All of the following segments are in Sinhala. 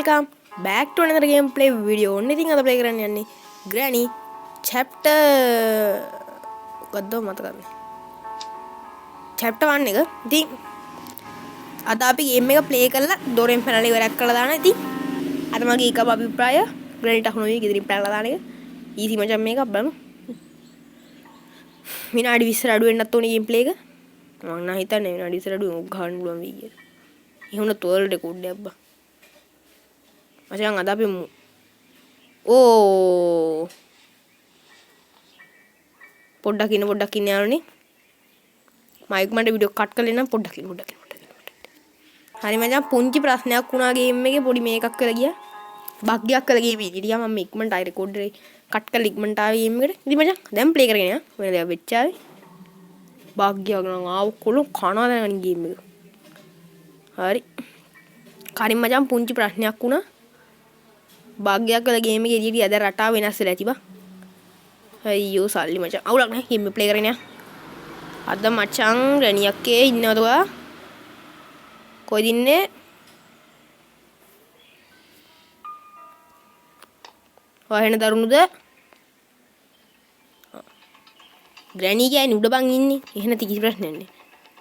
welcome back to another gameplay video. Only thing ada play කරන්න යන්නේ Granny chapter මොකද්ද මතක ගන්න. chapter 1 එක. ඉතින් අද අපි game එක play කරලා දොරෙන් පැනලා ඉවරක් කරලා දානවා. ඉතින් අද මගේ එකම අභිප්‍රාය Granny ට අහුණු වෙයි ගෙදරින් පැනලා දාන එක. easy මචං මේක බලමු. විනාඩි 20 අඩු වෙන්නත් ඕනේ gameplay එක. මම නම් හිතන්නේ විනාඩි 20 අඩු වෙන ගහන්න පුළුවන් වෙයි කියලා. එහෙම තෝල් රෙකෝඩ් එකක් බා. මචං අද අපි පොඩ්ඩක් ඉන්න යන්නේ. මයික් මට වීඩියෝ කට් කරලා ඉන්නම් පොඩ්ඩක් ඉන්න. හරි මචං පුංචි ප්‍රශ්නයක් වුණා ගේම් එකේ පොඩි මේකක් කරලා ගියා. බග් එකක් කරලා ගේම් එකේ. ඊටියා මම ඉක්මනට ආයි රෙකෝඩ් එකේ කට් කරලා ඉක්මනට ආවේ ගේම් එකට. ඉතින් මචං දැන් ප්ලේ කරගෙන යන්න. වෙන දේවල් වෙච්ච ආවේ. බග් එකක් නම් ආව කොළොන් කනවා දැන් ගේම් එක. හරි. කරින් මචං පුංචි ප්‍රශ්නයක් වුණා. භාග්‍යයක් කළ ගේම් එකේ එළියට අද රටාව වෙනස් වෙලා ඇති බා. අයියෝ සල්ලි මචං. අවුලක් නැහැ. ගේම් එක ප්ලේ කරගෙන යන්න. අද මචං රණියක්කේ ඉන්නවද ඔයා? කොයිද ඉන්නේ? ඔයා එන දරුණුද? ග්‍රැනි කියන්නේ උඩ බං ඉන්නේ. එහෙම නැති කිසි ප්‍රශ්නයක් නැහැ.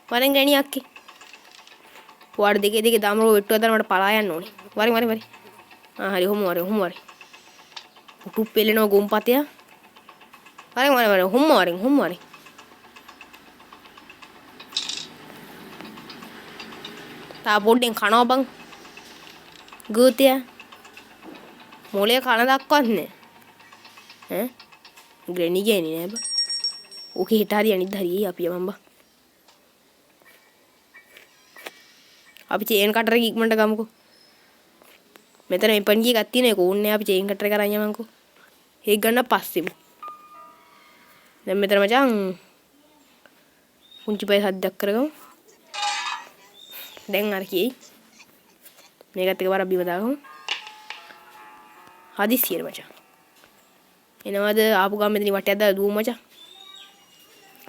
වරෙන් ග්‍රැනියක්කේ. ඔයාට දෙකේ දාමරෝ වෙට්ටුව දාලා මට පලා යන්න ඕනේ. වරෙන්. හරි හොමු වරේ පුටු පෙලෙනව ගොම්පතය වරෙන් හොමු වරේ තා පොඩ්ඩෙන් කනවා බං ගෝතය මොලේ කන දක්වත් නෑ ඈ ග්‍රැනි ගෑනේ නෑ බා ඕකේ හිට හරි අනිත් හරි අපි යමන් බා අපි චේන් කටර එක ඉක්මනට ගමුකෝ මෙතන මේ පණ්ඩිය එකක් තියෙන ඒක ඕන්නේ අපි චේන් කටර එක අරන් යමන්කෝ ඒක ගන්න පස්සෙමු දැන් මෙතන මචං පුංචි පය සද්දයක් කරගමු දැන් අර කීයි මේකත් එකපාර බිම දාගමු හදිස්සියට මචං එනවද ආපු ගාම මෙතන වටයක් දාලා දුවමු මචං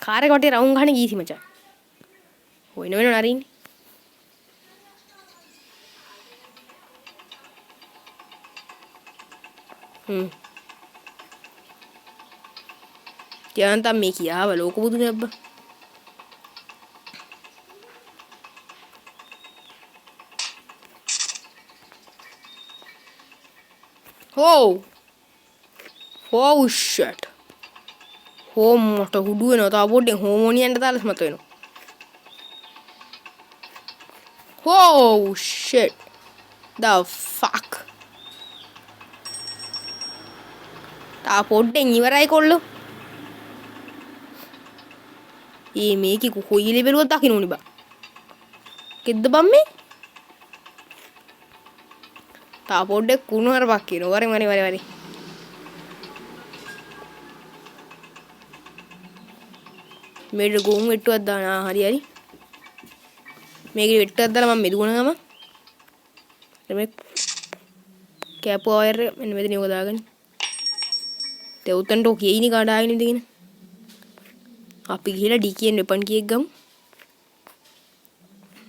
කාර් එක වටේ රවුම් ගහන ගීසි මචං වෙන නරින්නේ කියන්තම් මේ කියාව ලෝක බුදුනේ අබ්බා Oh shit මට හුඩු වෙනවා තා පොඩ්ඩෙන් හෝමෝනියන්ට දාලා මත වෙනවා Oh shit the fuck තා පොඩ්ඩෙන් ඉවරයි කොල්ලෝ මේකේ කොයිලේ බැලුවත් දකින්න ඕනි බා කෙද්ද බම් මේ තා පොඩ්ඩක් කුණු හරපක් කියනවා වරේ මේක ගොම් වෙට්ටුවක් දානවා හරි මේකේ වෙට්ටුවක් දාලා මම මෙදුවන ගම මේ කැප් වයර් මෙන්න මෙතන යෝග දාගන්න උතන්ට කියයිනි කඩාගෙන ඉඳගෙන අපි ගිහලා ඩිකියෙන් වෙපන් කීයක් ගමු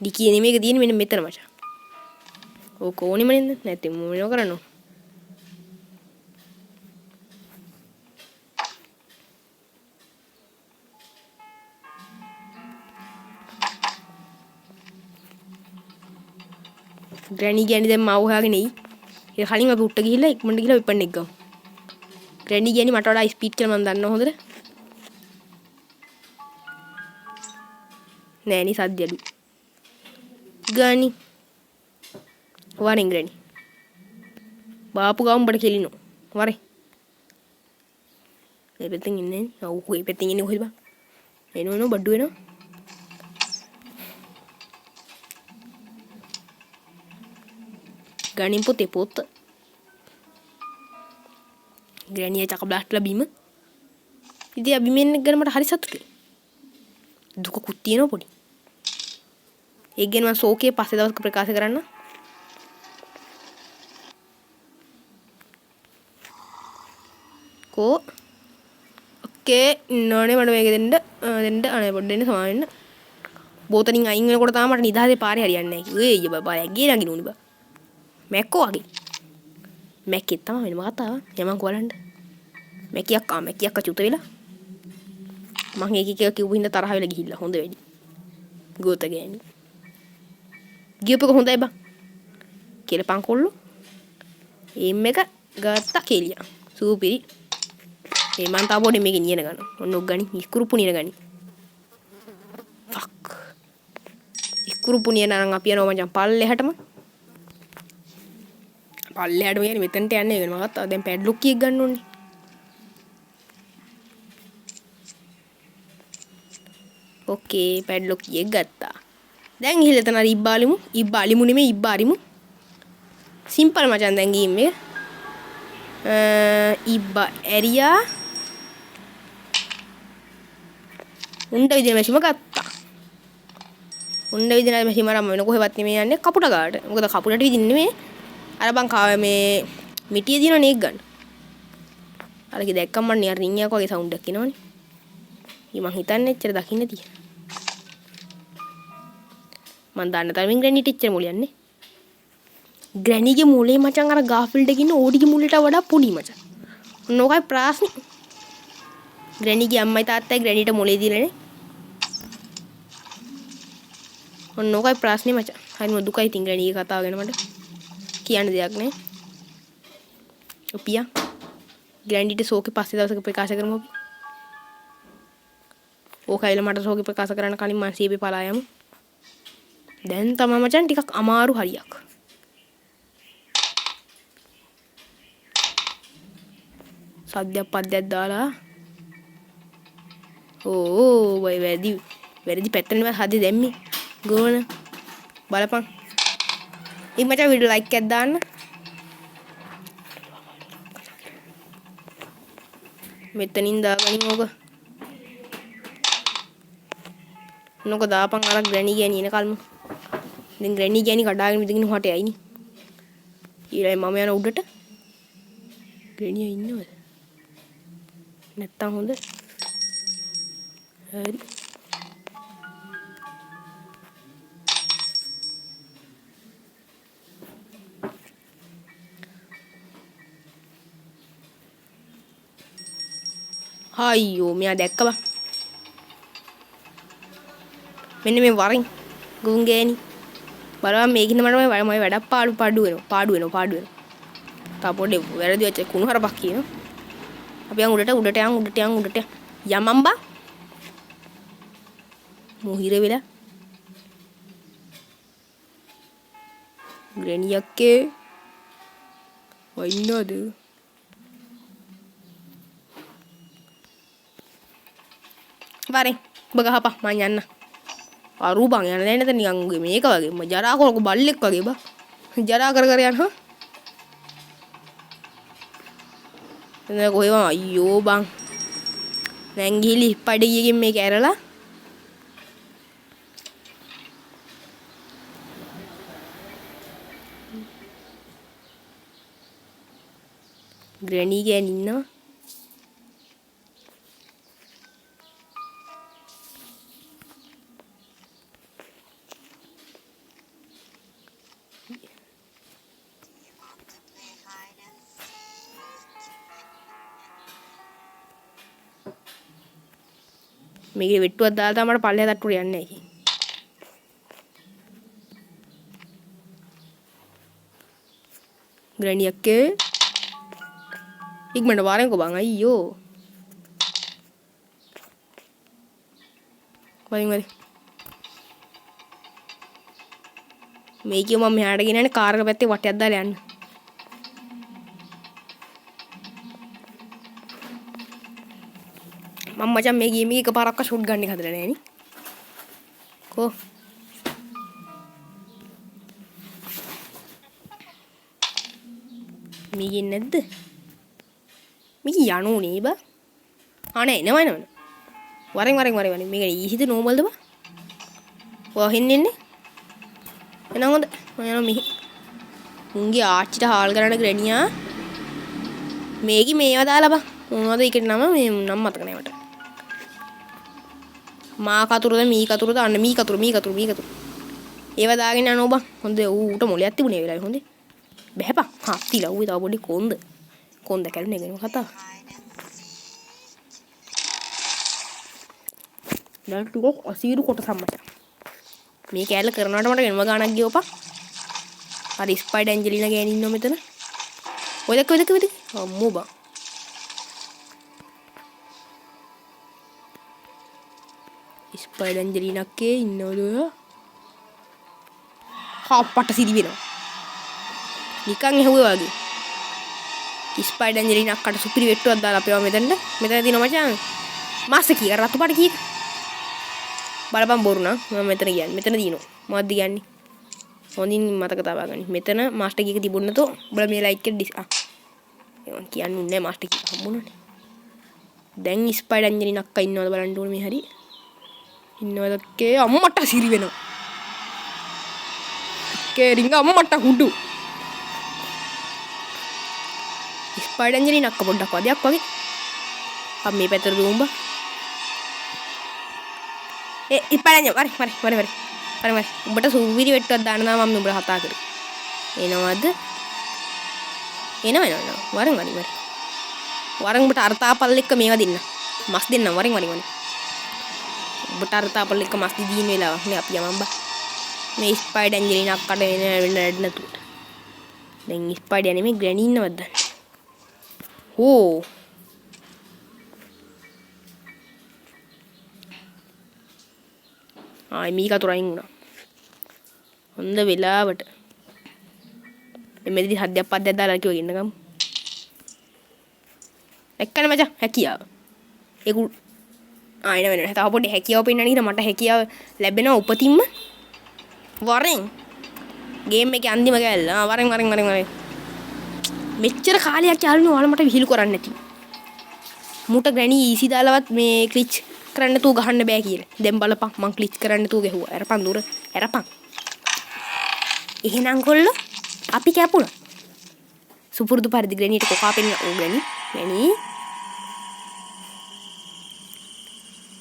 ඩිකිය නෙමෙයි එක තියෙන්නේ මෙන්න මෙතන මචං ඕක ඕනිම නේද නැත්නම් මොනව කරන්නෝ ග්‍රැනි කියන්නේ දැන් මාව හොයාගෙන එයි ඒ කලින් අපි උට්ට ගිහිල්ලා ඉක්මනට ගිහිල්ලා වෙපන් එක ගමු ග්‍රැනි කියන්නේ මට වඩා ස්පීඩ් කියලා මම දන්නවා හොඳට නෑ නේ සද්ද අඩු ගානි වරෙන් ග්‍රැනි බාපු ගාම් බඩ කෙලිනෝ වරේ මේ පැත්තෙන් ඉන්නේ ඔව් කොයි පැත්තෙන් ඉන්නේ කොහෙද බා එනෝ බඩු වෙනවා ගානින් පොත ග්‍රැනිය චක බ්ලාස්ට්ලා බීම ඉතින් අපි මෙන්න ගැන මට හරි සතුටුයි දුකකුත් තියෙනවා පොඩි ඒක ගැන මම ශෝකයේ පස්සේ දවසක ප්‍රකාශ කරන්න ඕකේ නෝනේ මට මේක දෙන්න අනේ පොඩ්ඩ දෙන්න සමාව වෙන්න බෝතලින් අයින් වෙනකොට තමයි මට නිදහසේ පාරේ හරියන්නේ නැහැ කිව්වේ. ඒ බබා ඇගේ නගිනුනේ බා. මැක්කෝ වගේ මැක්කෙත් තමයි වෙන කතාව යමන් කොලන්න මැකියක් චුත වෙලා මං එක කිව්ව හින්දා තරහ වෙලා ගිහිල්ලා හොඳ වෙඩි ගෝත ගෑණි ගියපක හොඳයි බං කියලා පංකොල්ලෝ එම් එක ගත්තා කෙලියා සූපිරි ඒ මං තා පොඩි මේක නියන ගන්න ඔන්න ඔක් ගනි ඉස්කුරුප්පු නියන ගනි ෆක් ඉස්කුරුප්පු නියන නම් අපි යනවා මචං පල්ලෙහාටම යන්නේ මෙතනට යන්නේ වෙන මගත් දැන් පැඩ්ලොක් කීයක් ගන්න ඕනේ ඕකේ පැඩ්ලොක් කීයක් ගත්තා දැන් ගිහලා එතන ඉබ්බාලිමු නෙමෙයි ඉබ්බාරිමු සිම්පල් මචං දැන් ගේම් එක ඉබ්බා ඇරියා උණ්ඩ විදින මැෂිම ගත්තා උණ්ඩ විදින මැෂිම රම වෙන කොහෙවත් නෙමෙයි යන්නේ කපුට ගාට මොකද කපුටට විදින්නේ නෙමෙයි අර බං මේ මිටිය දිනවනේ ඒක ගන්න අරකි දැක්කම මම නිකන් රින් එකක් වගේ සවුන්ඩ් එකක් එනවනේ ඊ මං හිතන්නේ එච්චර දකින්න තිය මං දන්න තරමින් ග්‍රැනිට් එච්චර මුල යන්නේ ග්‍රැනිගේ මුලේ මචං අර ගාෆිල්ඩ් එකේ ඉන්න ඕඩිගේ මුලට වඩා පොඩි මචං ඔන්නෝකයි ප්‍රාස්නේ ග්‍රැනිගේ අම්මයි තාත්තයි ග්‍රැනිට මුලේ දීලානේ ඔන්නෝකයි ප්‍රාස්නේ මචං හරිම දුකයි තින් ග්‍රැනිගේ කතාව ගැන මට කියන්න දෙයක් නෑ ඔපියා ග්‍රැන්ඩිට සෝකේ පස්සේ දවසක ප්‍රකාශ කරමු අපි ඕකයිල මට සෝකේ ප්‍රකාශ කරන්න කලින් මං සීබේ පලා යමු දැන් තමයි මචං ටිකක් අමාරු හරියක් සද්දයක් පද්දයක් දාලා ඕ වයි වැරදි පැත්තනේ හදි දැම්මේ ගෝන බලපන් ඉතින් මචං වීඩියෝ ලයික් එකක් දාන්න මෙතනින් දාගනින් ඕක නෝක දාපන් අර ග්‍රැනි ගෑණි එන කල්ම ඉතින් ග්‍රැනි ගෑණි කඩාගෙන ඉඳගෙන හොට යයිනේ ඊළඟ මම යන උඩට ග්‍රැනි ඉන්නවද නැත්තම් හොඳ හරි අයියෝ මෙයා දැක්ක බං මෙන්න මේ වරින් ගුන් ගෑණි බලන්න මේකින් මට මම වැඩක් පාඩු වෙනවා තා පොඩේ වැරදි වෙච්ච කුණු හරපක් කියනවා අපි යන් උඩට යමම් බා මොහිර වෙලා ග්‍රැනියක්කේ වයින්නද වරෙන් ඔබ ගහපන් මං යන්න අරු බං යන්න දැන් නැත නිකන් මේක වගේ මම ජරා කරක බල්ලෙක් වගේ බා ජරා කර යන්න හා එතන කොහෙව අයියෝ බං දැන් ගිහිලි පඩියකින් මේක ඇරලා ග්‍රැනි ගෑන් ඉන්නවා මේකේ වෙට්ටුවක් දාලා තමයි මට පල්ලෙහා තට්ටුවට යන්නේ නැහැ කි. ග්‍රැනි අක්කේ ඉක්මනට වාරෙන්කෝ බං අයියෝ. වරින් මේකේ මම මෙහාට ගෙනන්නේ කාර් එක පැත්තේ වටයක් දාලා යන්න. මම මචං මේ ගේම් එකේ එකපාරක්ක ෂොට් ගන්න එක හදලා නැහැ නේ. කො මේකේ නැද්ද? මේක යනුනේ බා. අනේ එනවා. වරෙන් මේක ඊසිද නෝමල්ද බා? ඔය හින්නෙන්නේ. එනවා හොඳ. මම යනවා මෙහි. මුන්ගේ ආච්චිට හාල් කරන්න ග්‍රැනියා. මේකි මේවා දාලා බා. මොනවද ඒකට නම මේ නම් මතක නැහැ මට. මා කතුරුද මී කතුරුද අන්න මී කතුරු. ඒවා දාගෙන යනවා බං. හොඳ ඌට මොලයක් තිබුණේ වෙලාවේ හොඳේ. බැහැපන් හත්තිලා ඌ තව පොඩි කොන්ද කැලුනේ ගෙන කතාව දැන් ටිකක් අසීරු කොටසක් මචං මේ කැලේ කරනවට මට වෙනම ගාණක් ගියෝපා හරි ස්පයිඩර් ඇන්ජලිනා ගෑණි ඉන්නව මෙතන ඔය දෙක අම්මෝ බා ස්පයිඩර් ඇන්ජලිනා කේ ඉන්නවද ඔය හප්පට සිරි වෙනවා නිකන් ඇහුවේ වගේ ස්පයිඩර් ඇන්ජලිනා අක්කට සුපිරි වෙට්ටුවක් දාලා අපේව මෙතන දිනවා මචං මාස කීක රතු පාට කීක බලපන් බොරු නම් මම මෙතන කියන්නේ මෙතන දිනනවා මොකද්ද කියන්නේ හොඳින් මතක තබා ගන්න මෙතන මාස්ටර් කීක තිබුණ නැතෝ උඹලා මේ ලයික් එක මම කියන්නේ නැහැ මාස්ටර් කීක හම්බුණානේ දැන් ස්පයිඩර් ඇන්ජලිනා අක්කා ඉන්නවද බලන්න ඕනේ මේ හරි ඉන්නවද කේ අම්මට සිරි වෙනවා කේ රිංග අම්මට හුඩු ස්පයිඩර් ඇන්ජලිනා අක්කා පොඩ්ඩක් වදයක් වගේ අපි මේ පැත්තට දුම්බා ඉපරන්නේ වරි උඹට සූවිරි වෙට්ටුවක් දාන්න තමයි මම උඹට කතා කරේ එනවද වරන් උඹට අර්තාපල් එක්ක මේවා දෙන්න මස් දෙන්න වරින් උඹට අර්තාපල් එක්ක මස් දීන වෙලාවක් නේ අපි යමම්බා මේ ස්පයිඩර් ඇන්ජලිනා අක්කට වෙන නැඩ දැන් ස්පයිඩර් නෙමෙයි ග්‍රැනි ඉන්නවද දැන් ඕ ආයි මීක අතුරයින් වුණා හොඳ වෙලාවට මෙතනදී හද්දයක් පද්දයක් දාලා කිව්ව ගෙන්න ගමු එක්කනේ මචං හැකියාව ඒක ආයෙ වෙන තව පොඩි හැකියාව පෙන්නන්න කියලා මට හැකියාව ලැබෙනවා උපතින්ම වරෙන් ගේම් එකේ අන්තිම කැල්ල වරෙන් මෙච්චර කාලයක් යාළුවනේ ඔයාලා මට විහිළු කරන්නේ නැති මුට ග්‍රැනි ඊසි දාලවත් මේ ක්ලිච් කරන්න තු ගහන්න බෑ කියලා. දැන් බලපන් මං ක්ලිච් කරන්න තු ගැහුවා. අරපන් දුර. අරපන්. එහෙනම් කොල්ලෝ අපි කැපුණා. සුපුරුදු පරිදි ග්‍රැනිට කොකා පෙන්න ඕ ග්‍රැනි.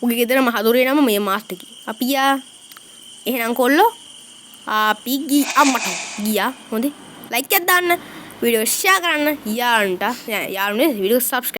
උගේ ගෙදර මහදොරේ නම මේ මාස්ටර් කි. අපි යා එහෙනම් කොල්ලෝ අපි අම්මට ගියා. හොඳේ. ලයික් එකක් දාන්න. වීඩියෝ ෂෙයා කරන්න. යාළුවන්ට යාළුවනේ වීඩියෝ සබ්ස්ක්‍රයිබ්